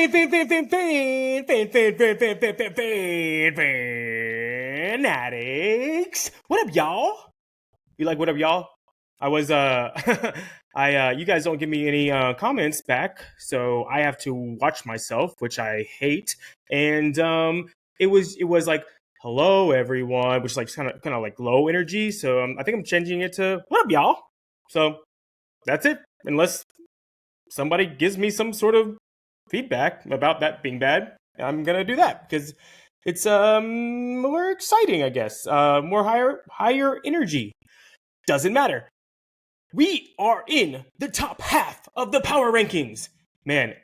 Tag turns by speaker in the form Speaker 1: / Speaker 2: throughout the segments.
Speaker 1: Fanatics. What up, y'all? You like what up, y'all? I was you guys don't give me any comments back, so I have to watch myself, which I hate. And it was like hello everyone, which is like kind of like low energy. So I think I'm changing it to what up, y'all? So that's it. Unless somebody gives me some sort of feedback about that being bad, I'm gonna do that because it's more exciting, I guess. More higher energy. Doesn't matter. We are in the top half of the power rankings. Man,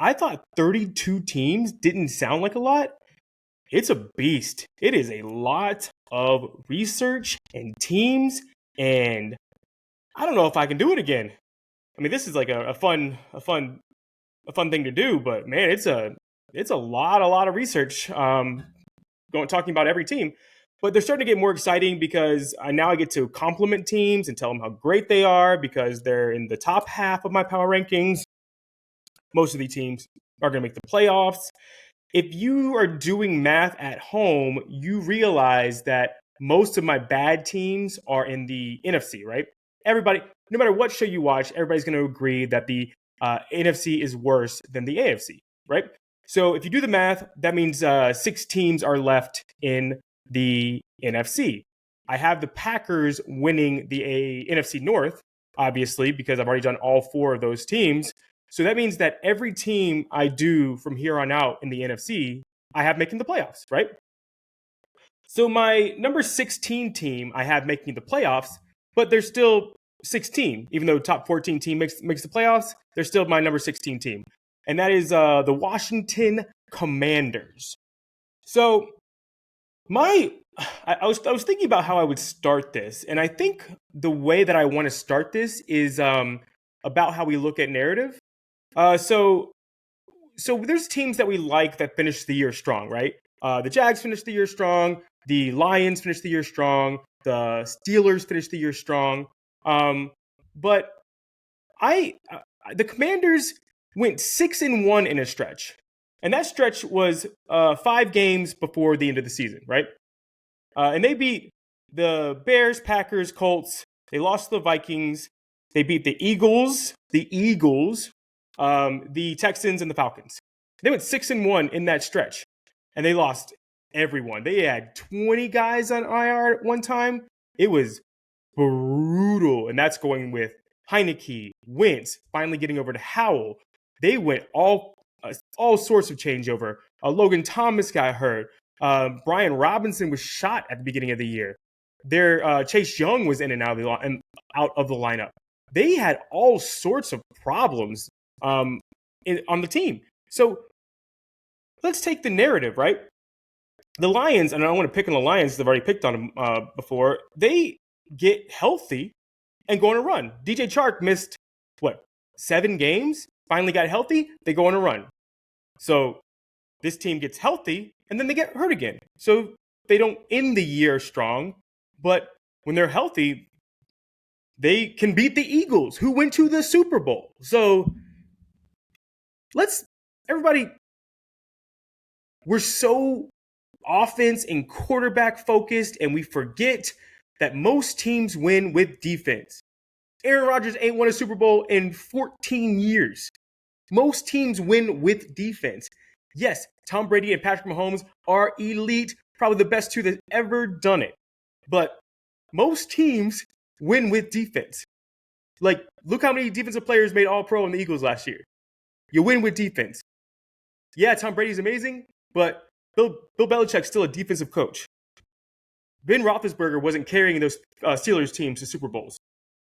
Speaker 1: I thought 32 teams didn't sound like a lot. It's a beast. It is a lot of research and teams, and I don't know if I can do it again. I mean, this is like a fun thing to do, but man, it's a lot of research. Talking about every team, but they're starting to get more exciting because now I get to compliment teams and tell them how great they are because they're in the top half of my power rankings. Most of the teams are going to make the playoffs. If you are doing math at home, you realize that most of my bad teams are in the NFC, right? Everybody, no matter what show you watch, everybody's going to agree that the NFC is worse than the AFC, right? So if you do the math, that means 6 teams are left in the NFC. I have the Packers winning the NFC North, obviously, because I've already done all 4 of those teams. So that means that every team I do from here on out in the NFC, I have making the playoffs, right? So my number 16 team I have making the playoffs, but they're still 16, even though top 14 team makes the playoffs. They're still my number 16 team, and that is the Washington Commanders. So I was thinking about how I would start this, and I think the way that I want to start this is about how we look at narrative. So there's teams that we like that finish the year strong, right? The Jags finished the year strong. The Lions finished the year strong. The Steelers finished the year strong. But the Commanders went 6-1 in a stretch, and that stretch was 5 games before the end of the season, right? And they beat the Bears, Packers, Colts. They lost to the Vikings. They beat the Eagles, the Texans, and the Falcons. They went 6-1 in that stretch, and they lost everyone. They had 20 guys on IR at one time. It was brutal, and that's going with Heineke, Wentz, finally getting over to Howell. They went all sorts of changeover. Logan Thomas got hurt. Brian Robinson was shot at the beginning of the year. Their Chase Young was in and out of the lineup. They had all sorts of problems on the team. So let's take the narrative, right? The Lions, and I don't want to pick on the Lions because I've already picked on them before. They get healthy and go on a run. DJ Chark missed, 7 games? Finally got healthy, they go on a run. So this team gets healthy, and then they get hurt again. So they don't end the year strong, but when they're healthy, they can beat the Eagles, who went to the Super Bowl. So everybody, we're so offense and quarterback focused, and we forget that most teams win with defense. Aaron Rodgers ain't won a Super Bowl in 14 years. Most teams win with defense. Yes, Tom Brady and Patrick Mahomes are elite, probably the best 2 that's ever done it. But most teams win with defense. Like, look how many defensive players made All-Pro in the Eagles last year. You win with defense. Yeah, Tom Brady's amazing, but Bill Belichick's still a defensive coach. Ben Roethlisberger wasn't carrying those Steelers teams to Super Bowls.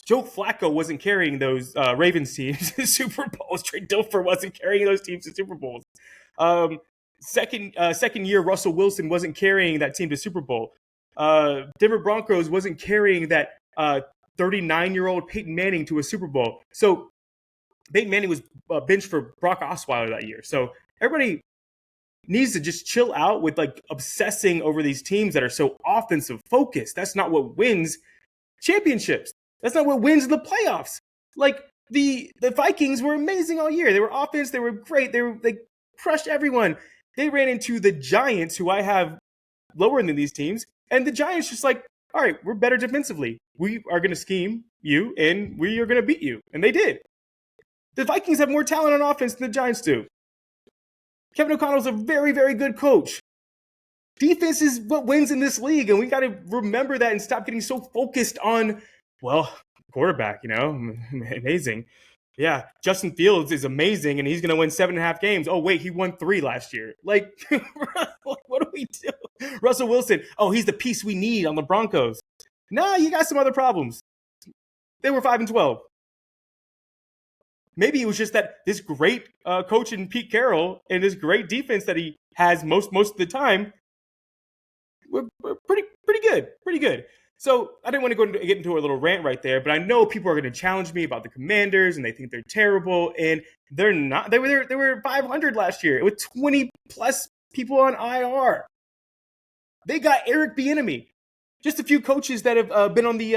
Speaker 1: Joe Flacco wasn't carrying those Ravens teams to Super Bowls. Trey Dilfer wasn't carrying those teams to Super Bowls. Second year, Russell Wilson wasn't carrying that team to Super Bowl. Denver Broncos wasn't carrying that 39-year-old Peyton Manning to a Super Bowl. So Peyton Manning was benched for Brock Osweiler that year. So everybody needs to just chill out with like obsessing over these teams that are so offensive focused. That's not what wins championships. That's not what wins the playoffs. Like the Vikings were amazing all year. They were offense. They were great. They crushed everyone. They ran into the Giants, who I have lower than these teams, and the Giants just like, all right, we're better defensively. We are going to scheme you, and we are going to beat you. And they did. The Vikings have more talent on offense than the Giants do. Kevin O'Connell's a very, very good coach. Defense is what wins in this league, and we got to remember that and stop getting so focused on, well, quarterback, amazing. Yeah, Justin Fields is amazing, and he's going to win 7.5 games. Oh, wait, he won 3 last year. Like, what do we do? Russell Wilson, oh, he's the piece we need on the Broncos. Nah, you got some other problems. They were 5-12. Maybe it was just that this great coach in Pete Carroll and this great defense that he has most of the time were pretty good. So I didn't want to get into a little rant right there, but I know people are going to challenge me about the Commanders and they think they're terrible, and they're not. They were 500 last year with 20 plus people on IR. They got Eric Bieniemy, just a few coaches that have been on the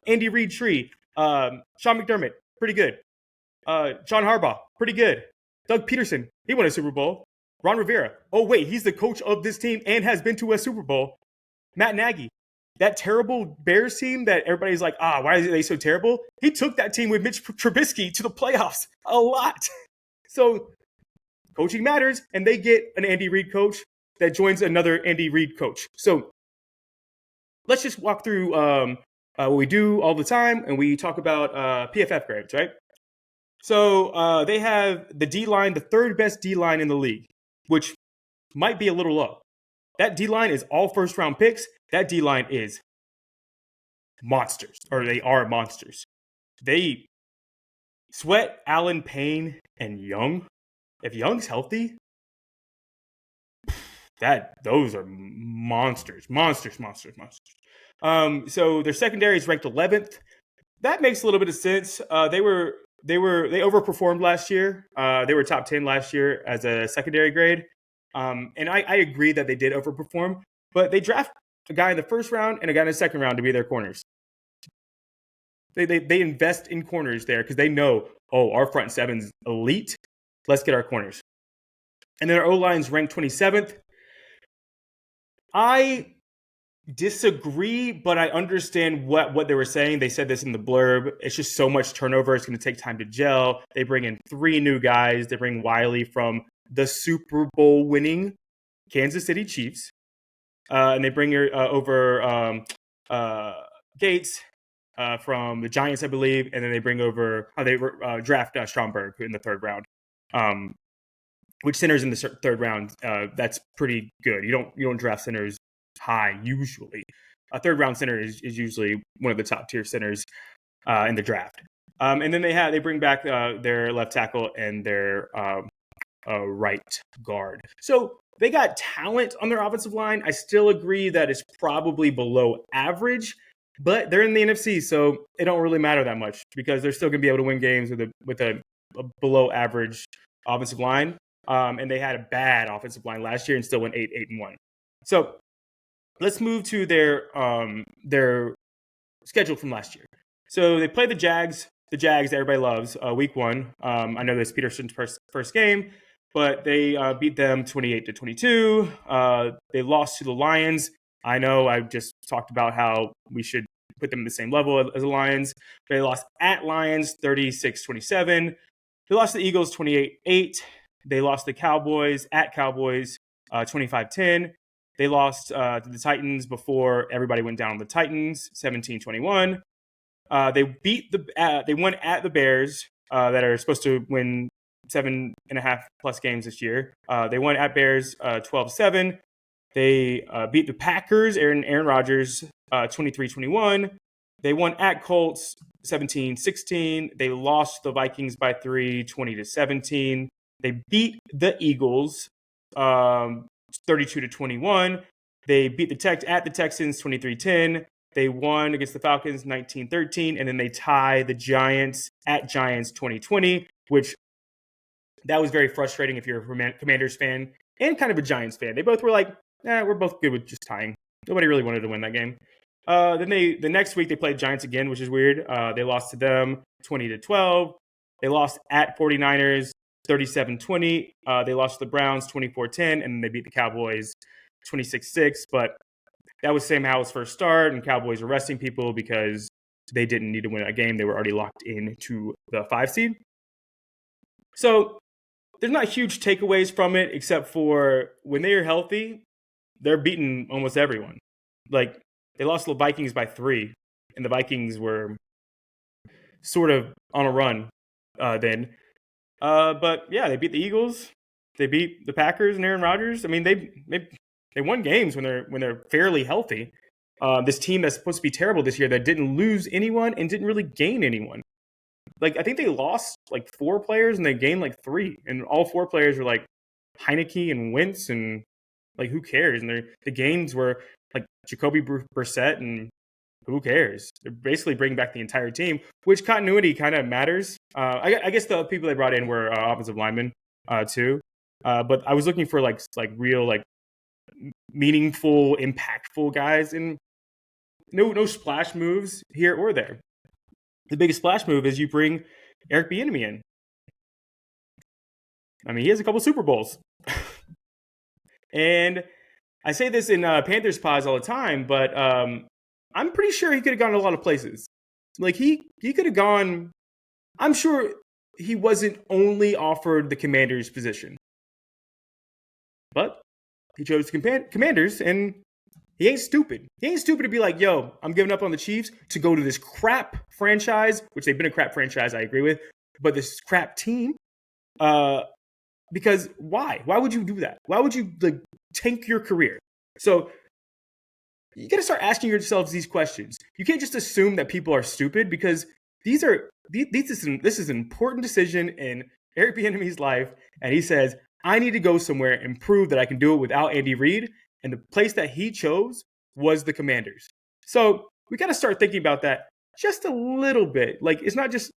Speaker 1: Andy Reid tree. Sean McDermott, pretty good. John Harbaugh, pretty good. Doug Peterson, he won a Super Bowl. Ron Rivera, oh wait, he's the coach of this team and has been to a Super Bowl. Matt Nagy, that terrible Bears team that everybody's like, why are they so terrible? He took that team with Mitch Trubisky to the playoffs a lot. So coaching matters, and they get an Andy Reid coach that joins another Andy Reid coach. So let's just walk through what we do all the time, and we talk about PFF grades, right? So they have the D-line, the third best D-line in the league, which might be a little low. That D-line is all first-round picks. That D-line is monsters, or they are monsters. They Sweat, Allen, Payne, and Young. If Young's healthy, those are monsters. So their secondary is ranked 11th. That makes a little bit of sense. They overperformed last year. They were top 10 last year as a secondary grade. And I agree that they did overperform, but they draft a guy in the first round and a guy in the second round to be their corners. They invest in corners there because they know, our front seven's elite. Let's get our corners. And then our O-line's ranked 27th. I disagree, but I understand what they were saying. They said this in the blurb. It's just so much turnover. It's going to take time to gel. They bring in 3 new guys. They bring Wiley from the Super Bowl winning Kansas City Chiefs. And they bring over Gates from the Giants, I believe. And then they bring over, they draft Stromberg in the 3rd round. Which centers in the 3rd round, that's pretty good. You don't draft centers high usually. A 3rd round center is usually one of the top tier centers in the draft. And then they bring back their left tackle and their right guard. So they got talent on their offensive line. I still agree that it's probably below average, but they're in the NFC, so it don't really matter that much because they're still going to be able to win games with a below average offensive line. And they had a bad offensive line last year and still went 8-1. So let's move to their schedule from last year. So they play the Jags that everybody loves, week 1. I know this is Peterson's first game, but they beat them 28-22. They lost to the Lions. I know I just talked about how we should put them in the same level as the Lions. They lost at Lions 36-27. They lost to the Eagles 28-8. They lost the Cowboys at Cowboys 25-10. They lost to the Titans before everybody went down on the Titans 17-21. They won at the Bears that are supposed to win 7.5 plus games this year. They won at Bears 12-7. They beat the Packers, Aaron Rodgers 23-21. They won at Colts 17-16. They lost the Vikings by 3, 20-17. They beat the Eagles 32-21. They beat the Texans 23-10. They won against the Falcons 19-13, and then they tie the Giants at Giants 2020, which that was very frustrating if you're a Commanders fan and kind of a Giants fan. They both were like, we're both good with just tying. Nobody really wanted to win that game. Then the next week they played Giants again, which is weird. They lost to them 20-12. They lost at 49ers 37-20. They lost to the Browns 24-10, and then they beat the Cowboys 26-6. But that was Sam Howell's first start, and Cowboys were resting people because they didn't need to win that game. They were already locked into the 5 seed. So there's not huge takeaways from it, except for when they are healthy, they're beating almost everyone. Like, they lost to the Vikings by 3, and the Vikings were sort of on a run then. But yeah, they beat the Eagles. They beat the Packers and Aaron Rodgers. I mean, they won games when they're fairly healthy. This team that's supposed to be terrible this year that didn't lose anyone and didn't really gain anyone. Like, I think they lost like 4 players and they gained like 3, and all 4 players were like Heineke and Wentz, and like, who cares? And the gains were like Jacoby Brissett, and who cares? They're basically bringing back the entire team, which continuity kind of matters. I guess the people they brought in were offensive linemen too, but I was looking for like real, like, meaningful, impactful guys, and no splash moves here or there. The biggest splash move is you bring Eric Bieniemy in. I mean, he has a couple Super Bowls. And I say this in Panthers pods all the time, but I'm pretty sure he could have gone a lot of places. Like, he could have gone. I'm sure he wasn't only offered the Commanders position, but he chose Commanders, and he ain't stupid. He ain't stupid to be like, yo, I'm giving up on the Chiefs to go to this crap franchise, which they've been a crap franchise, I agree with, but this crap team. Because why? Why would you do that? Why would you, like, tank your career? So you got to start asking yourselves these questions. You can't just assume that people are stupid, because this is an important decision in Eric Bieniemy's life, and he says, I need to go somewhere and prove that I can do it without Andy Reid, and the place that he chose was the Commanders. So we got to start thinking about that just a little bit. Like, it's not just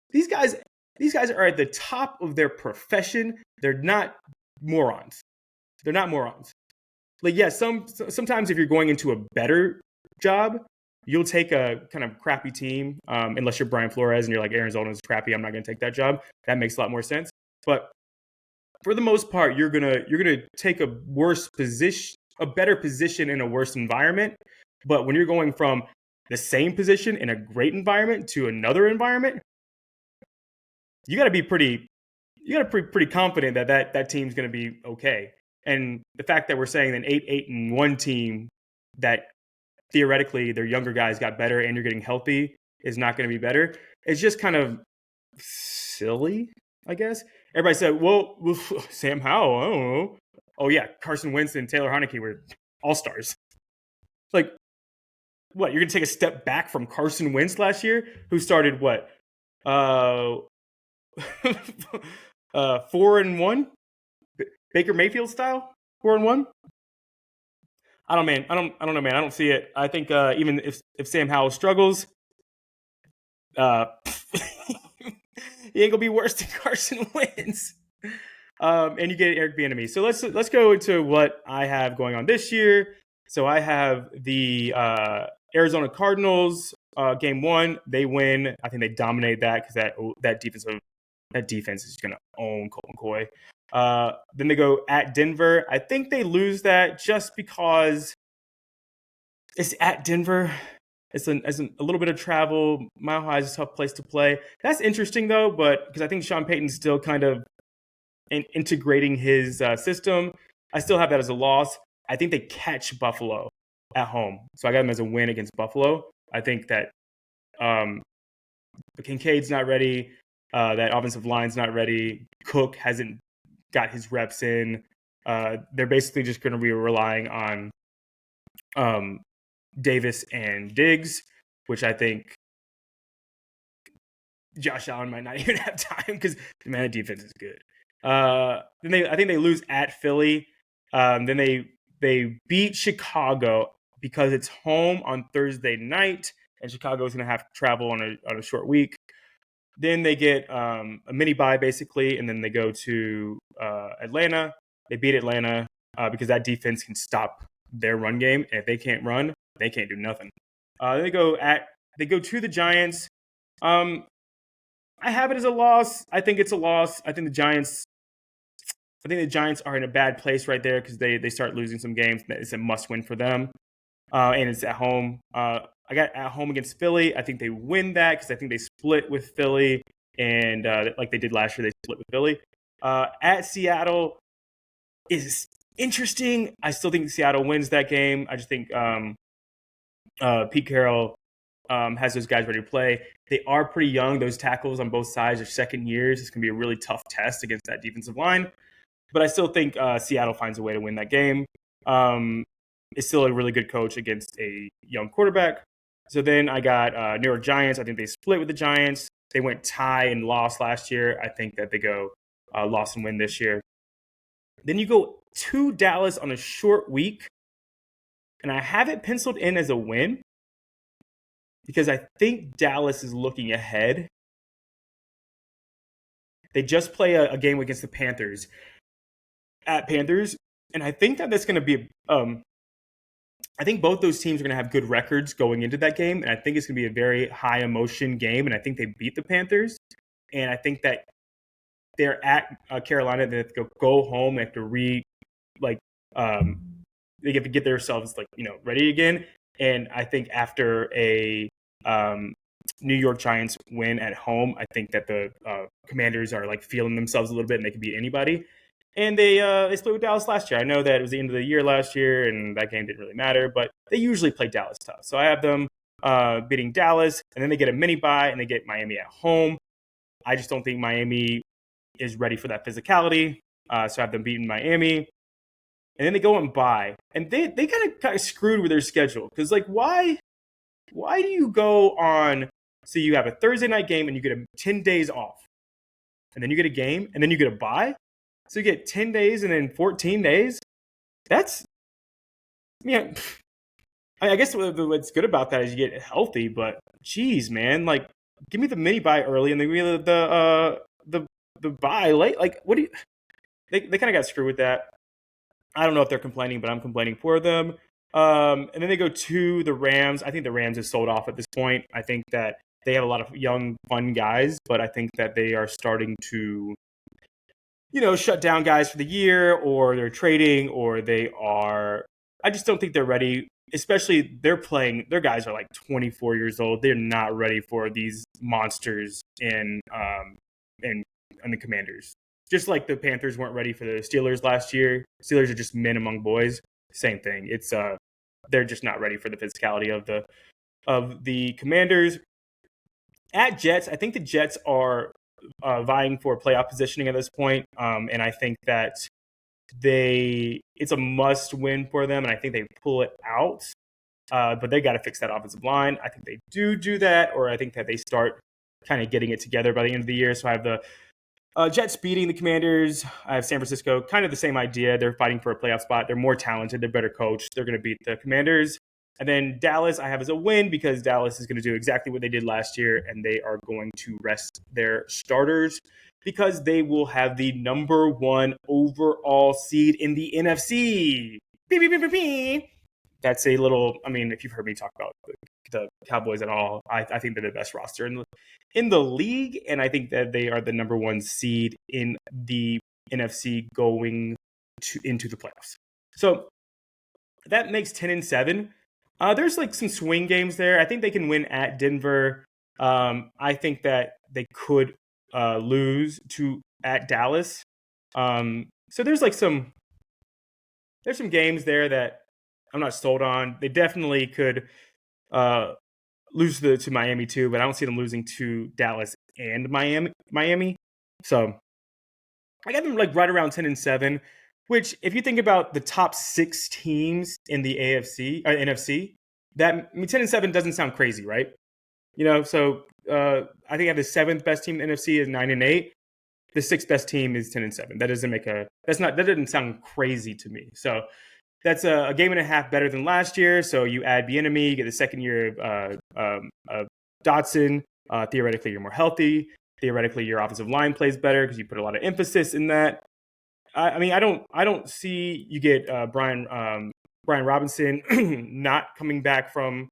Speaker 1: these guys. These guys are at the top of their profession. They're not morons. They're not morons. Like, yeah, sometimes if you're going into a better job, you'll take a kind of crappy team, unless you're Brian Flores and you're like, Arizona's crappy, I'm not going to take that job. That makes a lot more sense. But for the most part, you're gonna take a better position in a worse environment. But when you're going from the same position in a great environment to another environment, you got to be pretty confident that team's going to be okay. And the fact that we're saying an 8-1 team that theoretically their younger guys got better and you're getting healthy is not going to be better, it's just kind of silly, I guess. Everybody said, well, Sam Howell, I don't know. Oh, yeah, Carson Wentz and Taylor Heineke were all-stars. Like, what, you're going to take a step back from Carson Wentz last year, who started, 4-1? Baker Mayfield style? 4-1? I don't know, man. I don't see it. I think even if Sam Howell struggles, he ain't gonna be worse than Carson Wentz. And you get Eric Bieniemy. So let's go into what I have going on this year. So I have the Arizona Cardinals. Game 1, they win. I think they dominate that because that defense is going to own Colt McCoy. Then they go at Denver. I think they lose that just because it's at Denver. It's a little bit of travel. Mile High is a tough place to play. That's interesting, though, but because I think Sean Payton's still kind of integrating his system. I still have that as a loss. I think they catch Buffalo at home. So I got them as a win against Buffalo. I think that Kincaid's not ready. That offensive line's not ready. Cook hasn't got his reps in. They're basically just going to be relying on Davis and Diggs, which I think Josh Allen might not even have time because the defense is good. I think they lose at Philly. Then they beat Chicago because it's home on Thursday night, and Chicago is going to have to travel on a short week. Then they get a mini bye basically, and then they go to Atlanta. They beat Atlanta because that defense can stop their run game, and if they can't run, they can't do nothing. They go to the Giants. I I have it as a loss. I think it's a loss. I think the Giants. I think the Giants are in a bad place right there because they start losing some games. It's a must win for them, and it's at home. I got at home against Philly. I think they win that because I think they split with Philly, and like they did last year, they split with Philly. At Seattle is interesting. I still think Seattle wins that game. I just think Pete Carroll has those guys ready to play. They are pretty young. Those tackles on both sides are second years. It's going to be a really tough test against that defensive line. But I still think Seattle finds a way to win that game. It's still a really good coach against a young quarterback. So then I got New York Giants. I think they split with the Giants. They went tie and lost last year. I think that they go loss and win this year. Then you go to Dallas on a short week. And I have it penciled in as a win because I think Dallas is looking ahead. They just play a game against the Panthers at Panthers. And I think that that's going to be I think both those teams are going to have good records going into that game. And I think it's going to be a very high emotion game. And I think they beat the Panthers. And I think that they're at Carolina. They have to go home. They have to they have to get themselves ready again. And I think after a New York Giants win at home, I think that the Commanders are feeling themselves a little bit and they can beat anybody. And they split with Dallas last year. I know that it was the end of the year last year and that game didn't really matter, but they usually play Dallas tough. So I have them beating Dallas, and then they get a mini bye and they get Miami at home. I just don't think Miami is ready for that physicality. So I have them beating Miami. And then they go and bye. And they kind of screwed with their schedule. Because, why do you go on, so you have a Thursday night game and you get 10 days off. And then you get a game, and then you get a bye? So you get 10 days and then 14 days? That's, I guess what's good about that is you get healthy, but geez, man, give me the mini bye early and then give me the bye late. What do you, they kind of got screwed with that. I don't know if they're complaining, but I'm complaining for them. And then they go to the Rams. I think the Rams is sold off at this point. I think that they have a lot of young, fun guys, but I think that they are starting to, shut down guys for the year, or they're trading, or I just don't think they're ready. Especially their guys are 24 years old. They're not ready for these monsters in the Commanders. Just like the Panthers weren't ready for the Steelers last year. Steelers are just men among boys. Same thing. It's they're just not ready for the physicality of the Commanders. At Jets, I think the Jets are vying for playoff positioning at this point, and I think that it's a must win for them, and I think they pull it out. But they got to fix that offensive line. I think they do that, or I think that they start kind of getting it together by the end of the year. So I have the Jets beating the Commanders. I have San Francisco, kind of the same idea. They're fighting for a playoff spot. They're more talented. They're better coached. They're going to beat the Commanders. And then Dallas, I have as a win because Dallas is going to do exactly what they did last year, and they are going to rest their starters because they will have the number 1 overall seed in the NFC. Beep, beep, beep, beep, beep. That's a little, if you've heard me talk about the Cowboys at all, I think they're the best roster in the league, and I think that they are the number 1 seed in the NFC going into the playoffs. So that makes 10-7. There's some swing games there. I think they can win at Denver. I think that they could lose at Dallas. So there's some games there that I'm not sold on. They definitely could lose to Miami too, but I don't see them losing to Dallas and Miami. So I got them right around 10-7. Which, if you think about the top 6 teams in the NFC, that 10-7 doesn't sound crazy, right? So I think I have the 7th best team in the NFC is 9-8. The 6th best team is 10-7. That doesn't sound crazy to me. So that's a game and a half better than last year. So you add Bieniemy, you get the second year of Dotson. Theoretically, you're more healthy. Theoretically, your offensive line plays better because you put a lot of emphasis in that. I don't see you get Brian Robinson not coming back from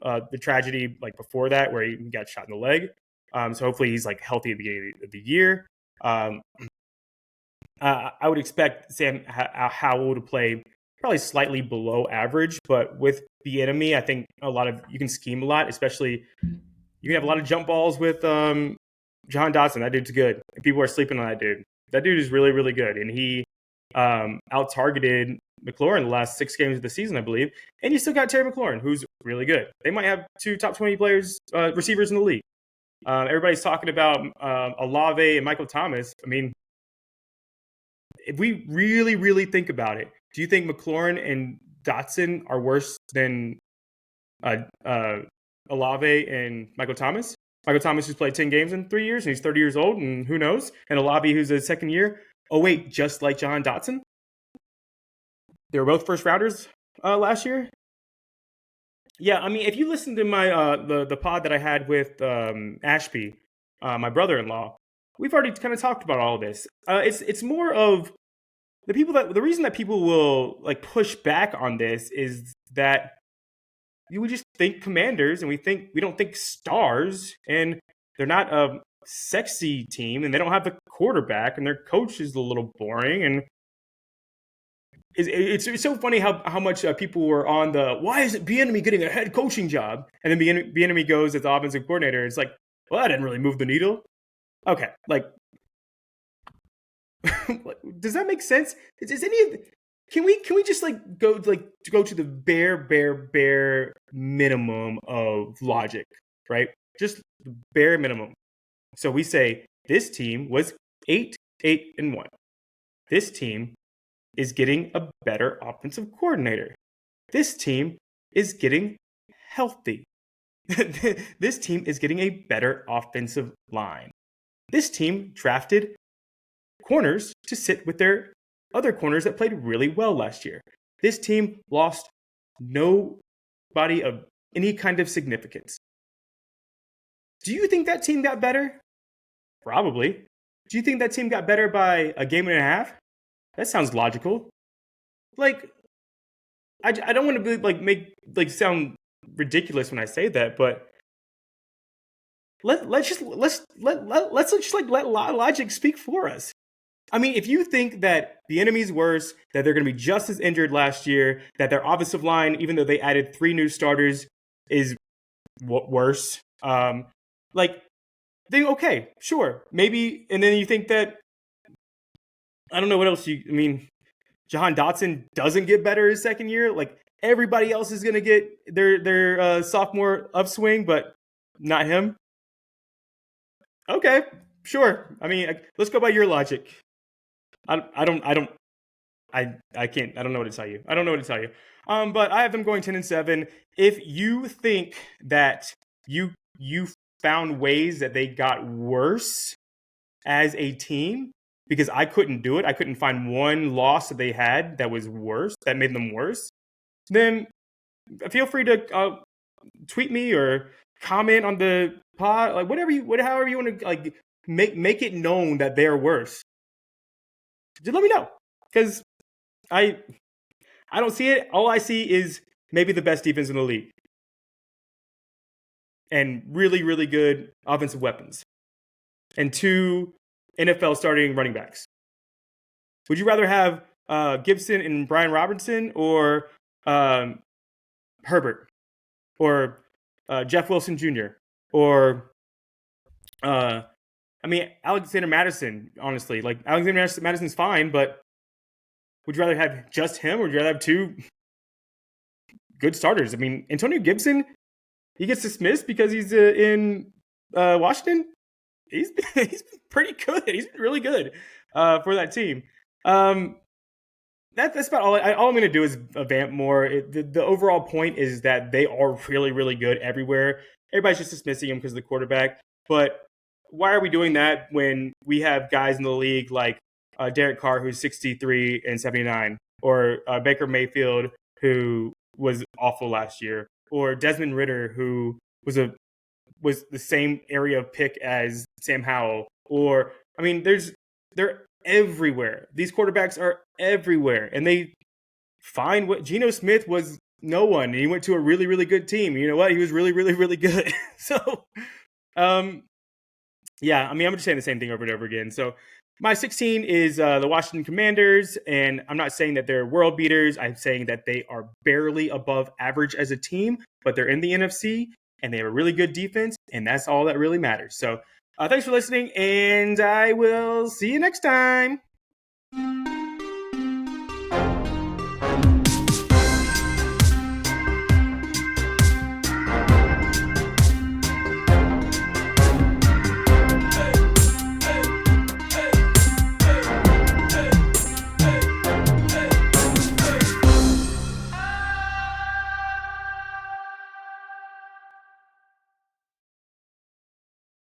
Speaker 1: the tragedy before that where he got shot in the leg. So hopefully he's like healthy at the beginning of the year. Um, I would expect Sam Howell to play probably slightly below average, but with the enemy, I think you can scheme a lot, especially you can have a lot of jump balls with John Dotson. That dude's good. People are sleeping on that dude. That dude is really, really good, and he out targeted McLaurin the last 6 games of the season, I believe. And you still got Terry McLaurin, who's really good. They might have 2 top 20 players, receivers in the league. Everybody's talking about Olave and Michael Thomas. I mean, if we really, really think about it, do you think McLaurin and Dotson are worse than Olave and Michael Thomas? Michael Thomas who's played 10 games in 3 years, and he's 30 years old, and who knows? And Olave, who's a second year. Oh, wait, just like John Dotson? They were both first rounders last year. Yeah, I mean, if you listen to my the pod that I had with Ashby, my brother-in-law, we've already kind of talked about all of this. It's more of the reason that people will like push back on this is that we just think Commanders and we don't think stars, and they're not a sexy team, and they don't have the quarterback, and their coach is a little boring, and it's so funny how much people were on the why isn't Bieniemy getting a head coaching job, and then Bieniemy goes as the offensive coordinator. It's like, well, that didn't really move the needle. Okay, like, does that make sense? Is any of can we just like go to the bare minimum of logic, right? Just the bare minimum. So we say this team was 8-1. This team is getting a better offensive coordinator. This team is getting healthy. This team is getting a better offensive line. This team drafted corners to sit with their other corners that played really well last year. This team lost nobody of any kind of significance. Do you think that team got better? Probably. Do you think that team got better by a game and a half? That sounds logical. Like, I don't want to be make sound ridiculous when I say that, but let's just let logic speak for us. I mean, if you think that the enemy's worse, that they're going to be just as injured last year, that their offensive line, even though they added 3 new starters, is worse, then okay, sure, maybe. And then you think that, I don't know what else Jahan Dotson doesn't get better his second year. Like, everybody else is going to get their sophomore upswing, but not him. Okay, sure. I mean, let's go by your logic. I can't. I don't know what to tell you. But I have them going 10-7. If you think that you found ways that they got worse as a team, because I couldn't do it, I couldn't find one loss that they had that was worse, that made them worse, then feel free to tweet me or comment on the pod, like however you want to like make it known that they're worse. Just let me know, because I don't see it. All I see is maybe the best defense in the league and really, really good offensive weapons and 2 NFL starting running backs. Would you rather have Gibson and Brian Robinson, or Herbert, or Jeff Wilson Jr., or Alexander Madison? Honestly, like, Alexander Madison's fine, but would you rather have just him, or would you rather have 2 good starters? I mean, Antonio Gibson, he gets dismissed because he's in Washington. He's been pretty good. He's been really good for that team. That's about all. All I'm going to do is vamp more. The overall point is that they are really, really good everywhere. Everybody's just dismissing them because of the quarterback. But why are we doing that when we have guys in the league like Derek Carr, who's 63 and 79, or Baker Mayfield, who was awful last year, or Desmond Ridder, who was the same area of pick as Sam Howell, or they're everywhere. These quarterbacks are everywhere, and they find what Geno Smith was no one, and he went to a really, really good team. You know what? He was really, really, really good. So, Yeah, I mean, I'm just saying the same thing over and over again. So my 16 is the Washington Commanders, and I'm not saying that they're world beaters. I'm saying that they are barely above average as a team, but they're in the NFC and they have a really good defense, and that's all that really matters. So thanks for listening, and I will see you next time.